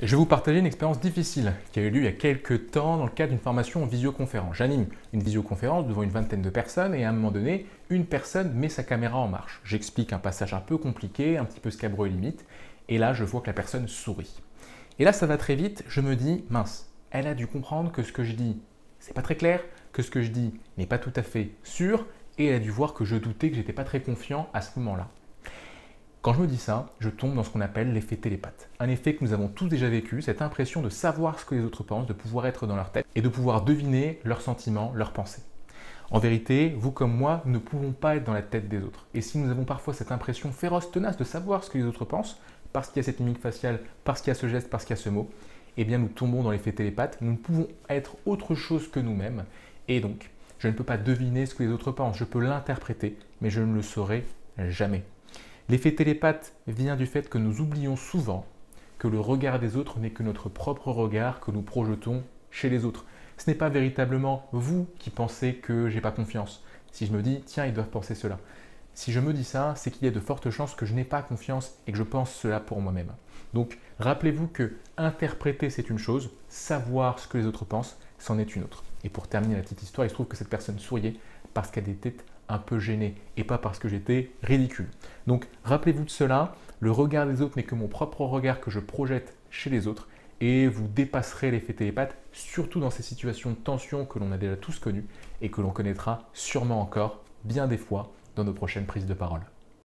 Je vais vous partager une expérience difficile qui a eu lieu il y a quelques temps dans le cadre d'une formation en visioconférence. J'anime une visioconférence devant une vingtaine de personnes et à un moment donné, une personne met sa caméra en marche. J'explique un passage un peu compliqué, un petit peu scabreux et limite, et là je vois que la personne sourit. Et là ça va très vite, je me dis, mince, elle a dû comprendre que ce que je dis, c'est pas très clair, que ce que je dis n'est pas tout à fait sûr, et elle a dû voir que je doutais, que j'étais pas très confiant à ce moment-là. Quand je me dis ça, je tombe dans ce qu'on appelle l'effet télépathe. Un effet que nous avons tous déjà vécu, cette impression de savoir ce que les autres pensent, de pouvoir être dans leur tête et de pouvoir deviner leurs sentiments, leurs pensées. En vérité, vous comme moi, nous ne pouvons pas être dans la tête des autres. Et si nous avons parfois cette impression féroce, tenace de savoir ce que les autres pensent, parce qu'il y a cette mimique faciale, parce qu'il y a ce geste, parce qu'il y a ce mot, eh bien nous tombons dans l'effet télépathe, nous ne pouvons être autre chose que nous-mêmes, et donc je ne peux pas deviner ce que les autres pensent, je peux l'interpréter, mais je ne le saurai jamais. L'effet télépathe vient du fait que nous oublions souvent que le regard des autres n'est que notre propre regard que nous projetons chez les autres. Ce n'est pas véritablement vous qui pensez que j'ai pas confiance. Si je me dis, tiens, ils doivent penser cela. Si je me dis ça, c'est qu'il y a de fortes chances que je n'ai pas confiance et que je pense cela pour moi-même. Donc, rappelez-vous que interpréter, c'est une chose, savoir ce que les autres pensent, c'en est une autre. Et pour terminer la petite histoire, il se trouve que cette personne souriait parce qu'elle était un peu gênée et pas parce que j'étais ridicule. Donc, rappelez-vous de cela, le regard des autres n'est que mon propre regard que je projette chez les autres et vous dépasserez l'effet télépathe, surtout dans ces situations de tension que l'on a déjà tous connues et que l'on connaîtra sûrement encore bien des fois dans nos prochaines prises de parole.